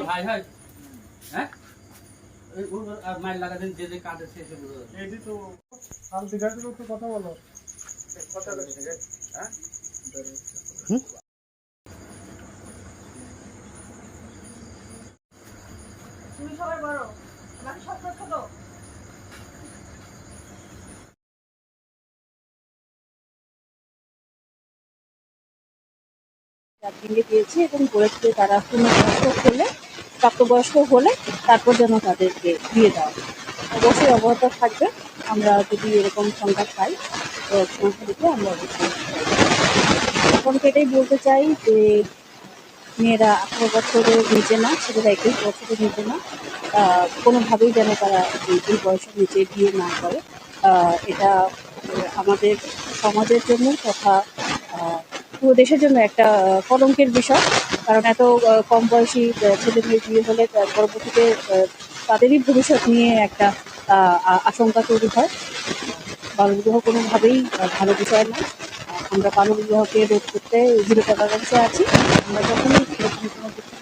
ভাই হয় হ্যাঁ মাইল লাগা দিন যে কাজে শেষে কথা বলো হ্যাঁ তুমি সবাই বড় বাকি সব ছোট। ভেঙে দিয়েছে এবং বলেছে তারা পূর্ণবয়স্ক হলে প্রাপ্তবয়স্ক হলে তারপর যেন তাদেরকে দিয়ে দেওয়া হয়। অবশ্যই অবগত থাকবে, আমরা যদি এরকম সংবাদ পাই সংখ্যাটিকে আমরা অবশ্যই এখন এটাই বলতে চাই যে মেয়েরা 18 বছরের নিচে না, ছেলেরা 21 বছরের নিচে না, কোনোভাবেই যেন তারা এই বয়সের নিচে বিয়ে না করে। এটা আমাদের সমাজের জন্য তথা পুরো দেশের জন্য একটা কলঙ্কের বিষয়। কারণ এত কম বয়সী ছেলে মেয়ের বিয়ে হলে পরবর্তীতে তাদেরই ভবিষ্যৎ নিয়ে একটা আশঙ্কা তৈরি হয়। বাল্যবিবাহ কোনোভাবেই ভালো বিষয় নয়। আমরা বাল্যবিবাহকে রোধ করতে দৃঢ় পরামর্শে আছি। আমরা যখনই এরকম কোনো কিছু